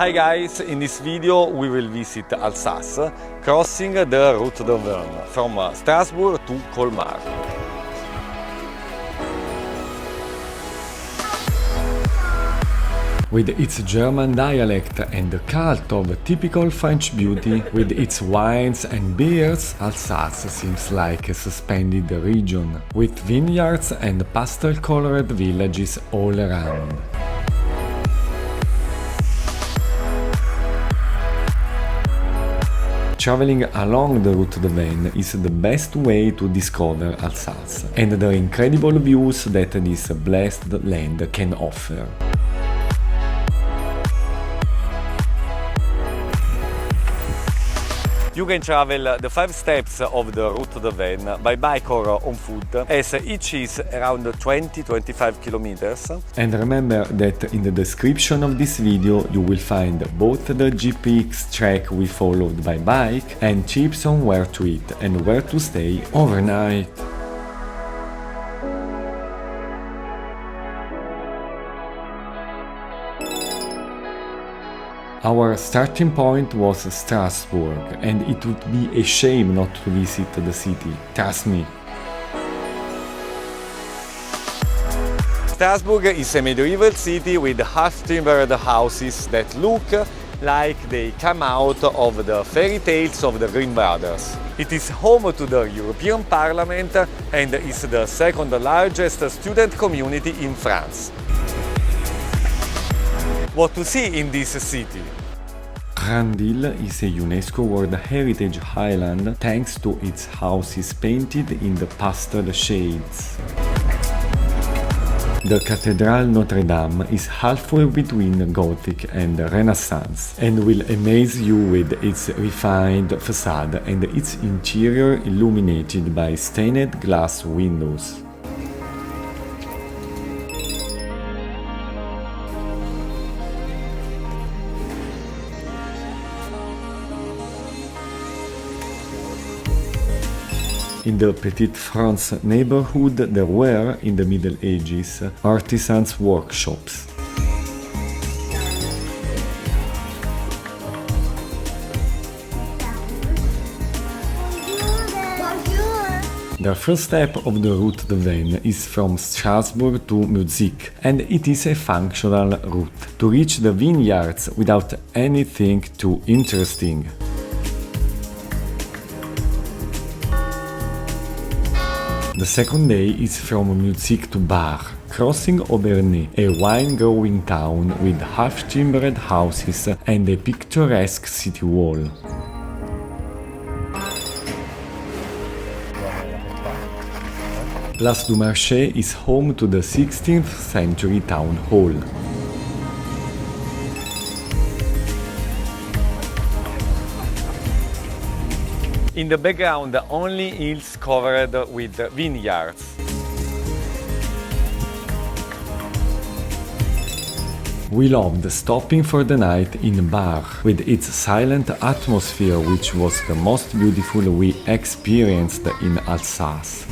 Hi guys, in this video we will visit Alsace, crossing the Route de Vin from Strasbourg to Colmar. With its German dialect and the cult of typical French beauty, with its wines and beers, Alsace seems like a suspended region, with vineyards and pastel-colored villages all around. Traveling along the Route de Vin is the best way to discover Alsace and the incredible views that this blessed land can offer. You can travel the 5 steps of the Route de Vin by bike or on foot, as each is around 20-25 kilometers. And remember that in the description of this video you will find both the GPX track we followed by bike and tips on where to eat and where to stay overnight. Our starting point was Strasbourg, and it would be a shame not to visit the city, trust me. Strasbourg is a medieval city with half-timbered houses that look like they come out of the fairy tales of the Grimm brothers. It is home to the European Parliament and is the second largest student community in France. What to see in this city? Grandille is a UNESCO World Heritage Island thanks to its houses painted in the pastel shades. The Cathedral Notre Dame is halfway between Gothic and Renaissance and will amaze you with its refined facade and its interior illuminated by stained glass windows. In the Petite France neighborhood there were, in the Middle Ages, artisans' workshops. The first step of the Route de Vin is from Strasbourg to Mutzig, and it is a functional route to reach the vineyards without anything too interesting. The second day is from Mutzig to Barr, crossing Obernai, a wine-growing town with half-timbered houses and a picturesque city wall. Place du Marché is home to the 16th century town hall. In the background, only hills covered with vineyards. We loved stopping for the night in Barr, with its silent atmosphere, which was the most beautiful we experienced in Alsace.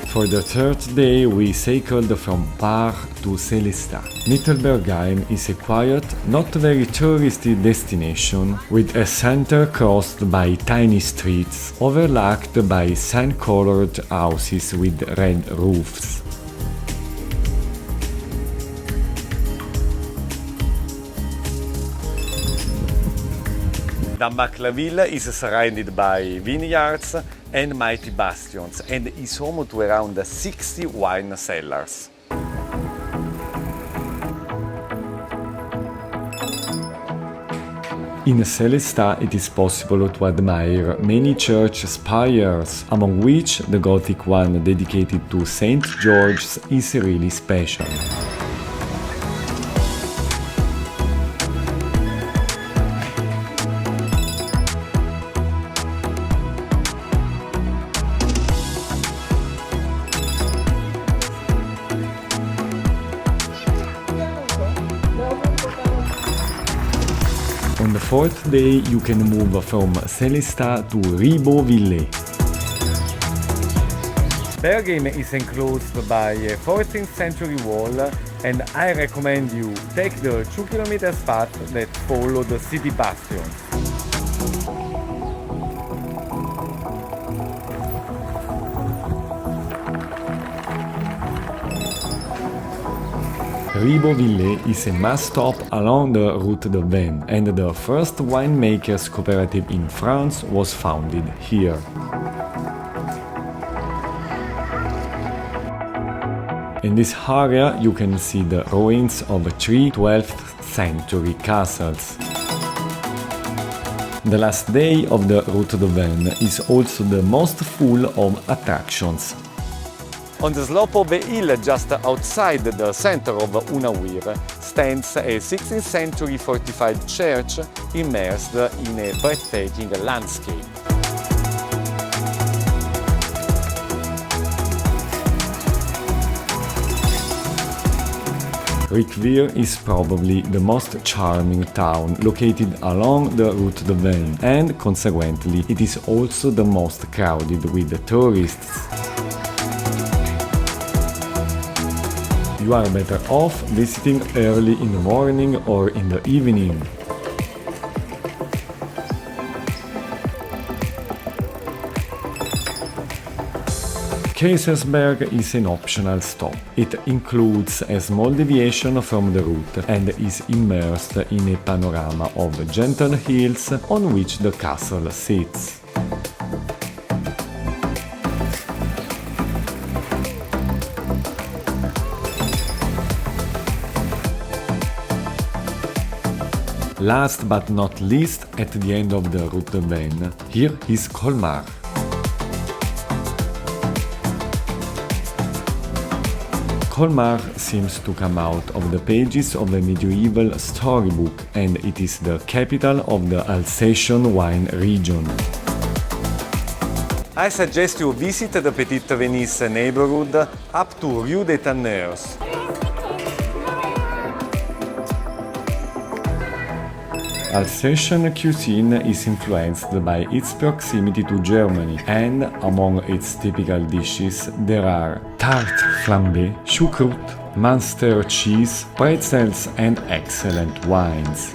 For the third day, we cycled from Barr to Sélestat. Mittelbergheim is a quiet, not very touristy destination, with a center crossed by tiny streets, overlooked by sand-colored houses with red roofs. Dambach-la-Ville is surrounded by vineyards and mighty bastions and is home to around 60 wine cellars. In Sélestat it is possible to admire many church spires, among which the Gothic one dedicated to St. George's is really special. On the fourth day you can move from Sélestat to Ribeauvillé. Bergheim is enclosed by a 14th century wall, and I recommend you take the 2 kilometers path that follow the city bastions. Ribeauvillé is a must stop along the Route de Vin, and the first winemakers cooperative in France was founded here. In this area you can see the ruins of 3 12th century castles. The last day of the Route de Vin is also the most full of attractions. On the slope of a hill just outside the center of Hunawihr stands a 16th century fortified church immersed in a breathtaking landscape. Riquewihr is probably the most charming town located along the Route de Vin, and consequently it is also the most crowded with tourists. You are better off visiting early in the morning or in the evening. Kaysersberg is an optional stop. It includes a small deviation from the route and is immersed in a panorama of gentle hills on which the castle sits. Last but not least, at the end of the Route de Vin, here is Colmar. Colmar seems to come out of the pages of a medieval storybook, and it is the capital of the Alsatian wine region. I suggest you visit the Petite Venice neighborhood up to Rue des Tanneurs. Alsatian cuisine is influenced by its proximity to Germany, and among its typical dishes there are tarte flambée, choucroute, Munster cheese, pretzels and excellent wines.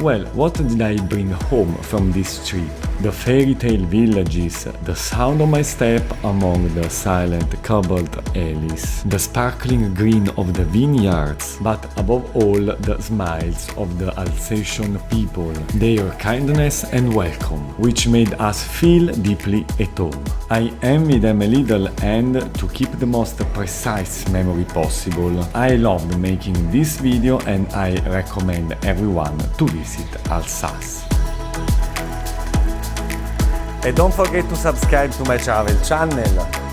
Well, what did I bring home from this trip? The fairy tale villages, the sound of my step among the silent cobbled alleys, the sparkling green of the vineyards, but above all the smiles of the Alsatian people, their kindness and welcome, which made us feel deeply at home. I envy them a little, and to keep the most precise memory possible, I loved making this video, and I recommend everyone to visit Alsace. And don't forget to subscribe to my travel channel.